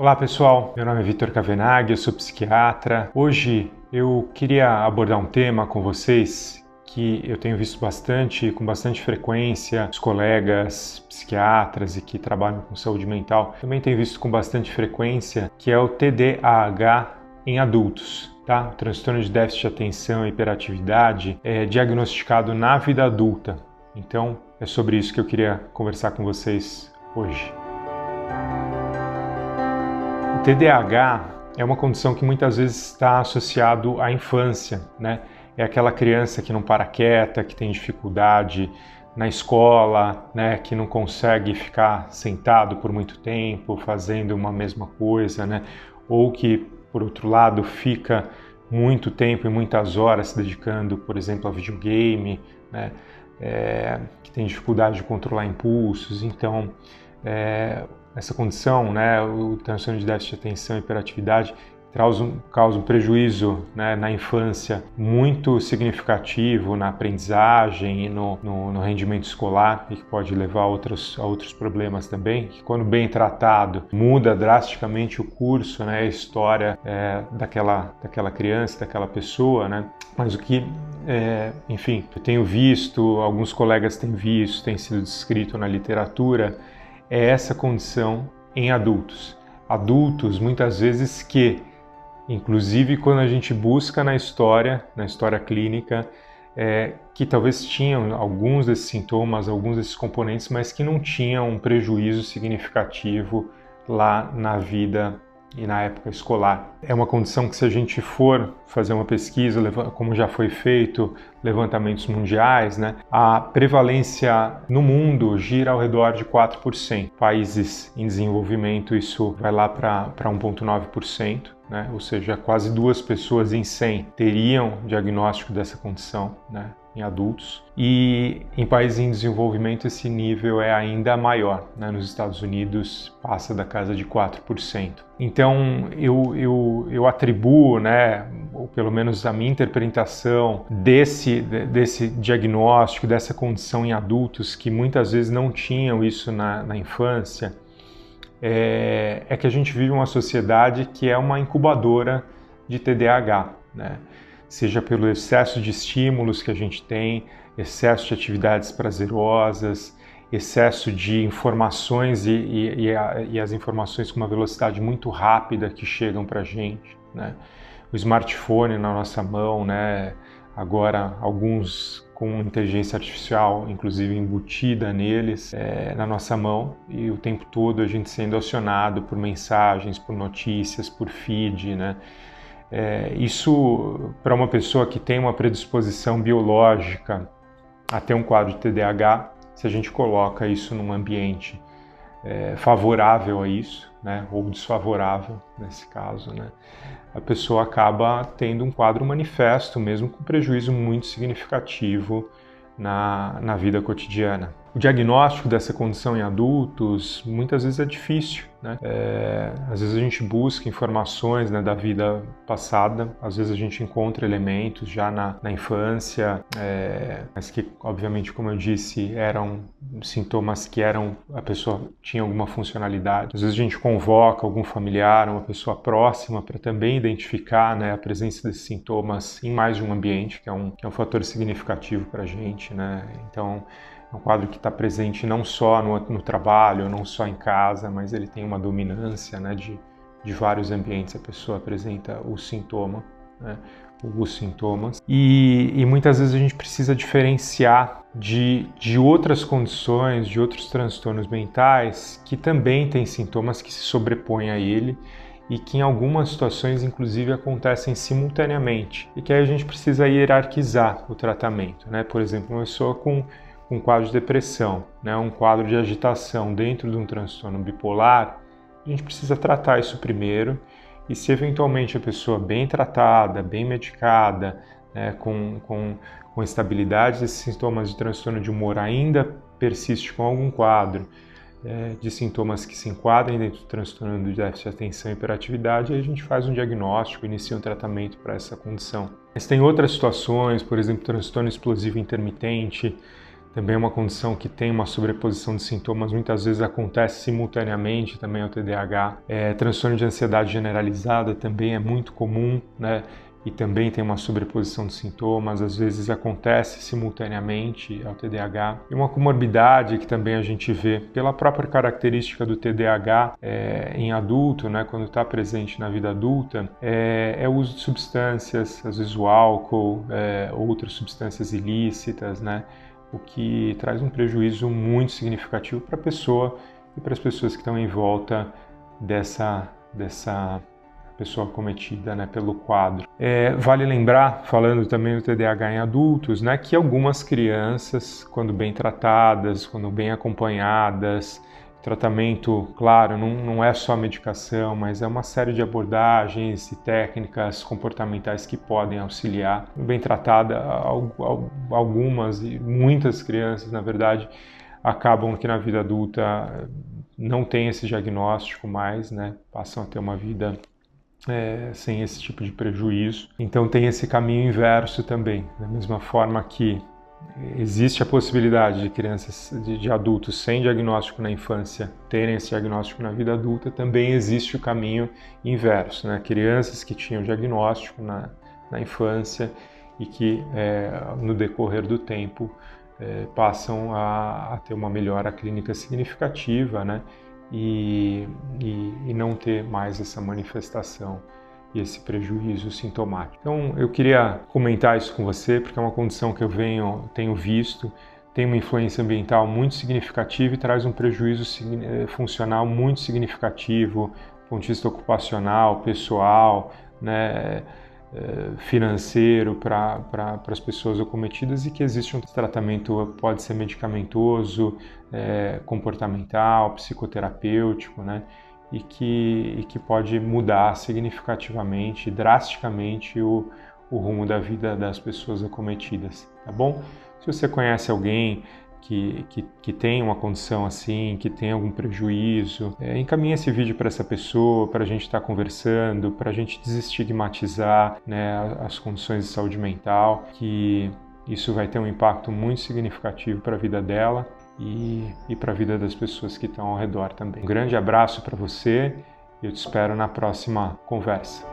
Olá pessoal, meu nome é Vitor Cavenaghi, eu sou psiquiatra. Hoje eu queria abordar um tema com vocês que eu tenho visto com bastante frequência, os colegas psiquiatras e que trabalham com saúde mental também têm visto com bastante frequência, que é o TDAH em adultos. O transtorno de déficit de atenção e hiperatividade é diagnosticado na vida adulta. Então é sobre isso que eu queria conversar com vocês hoje. O TDAH é uma condição que muitas vezes está associado à infância, né? É aquela criança que não para quieta, que tem dificuldade na escola, né? Que não consegue ficar sentado por muito tempo, fazendo uma mesma coisa, né? Ou que, por outro lado, fica muito tempo e muitas horas se dedicando, por exemplo, a videogame, né? Que tem dificuldade de controlar impulsos. Então, essa condição, né, o transtorno de déficit de atenção e hiperatividade, causa um prejuízo, né, na infância muito significativo na aprendizagem e no rendimento escolar, e que pode levar a outros problemas também, que quando bem tratado muda drasticamente o curso, né, a história daquela criança, daquela pessoa, né? Mas o que, enfim, eu tenho visto, alguns colegas têm visto, tem sido descrito na literatura, é essa condição em adultos. Adultos, muitas vezes, que, inclusive quando a gente busca na história clínica, que talvez tinham alguns desses sintomas, alguns desses componentes, mas que não tinham um prejuízo significativo lá na vida e na época escolar. É uma condição que, se a gente for fazer uma pesquisa, como já foi feito, levantamentos mundiais, né, a prevalência no mundo gira ao redor de 4%. Países em desenvolvimento, isso vai lá para 1,9%, né, ou seja, quase 2 pessoas em 100 teriam diagnóstico dessa condição, né, em adultos. E em países em desenvolvimento esse nível é ainda maior, né? Nos Estados Unidos passa da casa de 4%. Então eu atribuo, né, ou pelo menos a minha interpretação desse diagnóstico, dessa condição em adultos que muitas vezes não tinham isso na infância, é que a gente vive uma sociedade que é uma incubadora de TDAH, né? Seja pelo excesso de estímulos que a gente tem, excesso de atividades prazerosas, excesso de informações e as informações com uma velocidade muito rápida que chegam para a gente, né? O smartphone na nossa mão, né? Agora alguns com inteligência artificial, inclusive embutida neles, na nossa mão, e o tempo todo a gente sendo acionado por mensagens, por notícias, por feed, né? Isso, para uma pessoa que tem uma predisposição biológica a ter um quadro de TDAH, se a gente coloca isso num ambiente favorável a isso, né, ou desfavorável nesse caso, né, a pessoa acaba tendo um quadro manifesto, mesmo com prejuízo muito significativo na vida cotidiana. O diagnóstico dessa condição em adultos muitas vezes é difícil, né? Às vezes a gente busca informações, né, da vida passada, às vezes a gente encontra elementos já na infância, mas que, obviamente, como eu disse, eram sintomas que a pessoa tinha alguma funcionalidade. Às vezes a gente convoca algum familiar, uma pessoa próxima, para também identificar, né, a presença desses sintomas em mais de um ambiente, que é um fator significativo para a gente, né? Então, é um quadro que está presente não só no trabalho, não só em casa, mas ele tem uma dominância, né, de vários ambientes. A pessoa apresenta o sintoma, né, os sintomas. E muitas vezes a gente precisa diferenciar de outras condições, de outros transtornos mentais que também têm sintomas que se sobrepõem a ele e que em algumas situações, inclusive, acontecem simultaneamente. E que aí a gente precisa hierarquizar o tratamento, né? Por exemplo, uma pessoa com um quadro de depressão, né, um quadro de agitação dentro de um transtorno bipolar, a gente precisa tratar isso primeiro, e se eventualmente a pessoa bem tratada, bem medicada, né, com estabilidade desses sintomas de transtorno de humor ainda persiste com algum quadro de sintomas que se enquadrem dentro do transtorno de déficit de atenção e hiperatividade, aí a gente faz um diagnóstico, inicia um tratamento para essa condição. Mas tem outras situações, por exemplo, transtorno explosivo intermitente, também é uma condição que tem uma sobreposição de sintomas, muitas vezes acontece simultaneamente também ao TDAH. Transtorno de ansiedade generalizada também é muito comum, né? E também tem uma sobreposição de sintomas, às vezes acontece simultaneamente ao TDAH. E uma comorbidade que também a gente vê pela própria característica do TDAH em adulto, né, quando está presente na vida adulta, é o uso de substâncias, às vezes o álcool, outras substâncias ilícitas, né, o que traz um prejuízo muito significativo para a pessoa e para as pessoas que estão em volta dessa pessoa acometida, né, pelo quadro. Vale lembrar, falando também do TDAH em adultos, né, que algumas crianças, quando bem tratadas, quando bem acompanhadas, tratamento, claro, não é só medicação, mas é uma série de abordagens e técnicas comportamentais que podem auxiliar. Bem tratada, algumas e muitas crianças, na verdade, acabam que na vida adulta não tem esse diagnóstico mais, né, passam a ter uma vida sem esse tipo de prejuízo. Então tem esse caminho inverso também, da mesma forma que existe a possibilidade de crianças, de adultos sem diagnóstico na infância terem esse diagnóstico na vida adulta, também existe o caminho inverso, né? Crianças que tinham diagnóstico na infância e que no decorrer do tempo passam a ter uma melhora clínica significativa, né? E não ter mais essa manifestação e esse prejuízo sintomático. Então eu queria comentar isso com você, porque é uma condição que eu tenho visto, tem uma influência ambiental muito significativa e traz um prejuízo funcional muito significativo, do ponto de vista ocupacional, pessoal, né, financeiro para as pessoas acometidas, e que existe um tratamento, pode ser medicamentoso, comportamental, psicoterapêutico, né, e que pode mudar significativamente, drasticamente o rumo da vida das pessoas acometidas, tá bom? Se você conhece alguém que tem uma condição assim, que tem algum prejuízo, encaminhe esse vídeo para essa pessoa, para a gente estar conversando, para a gente desestigmatizar, né, as condições de saúde mental, que isso vai ter um impacto muito significativo para a vida dela e para a vida das pessoas que estão ao redor também. Um grande abraço para você e eu te espero na próxima conversa.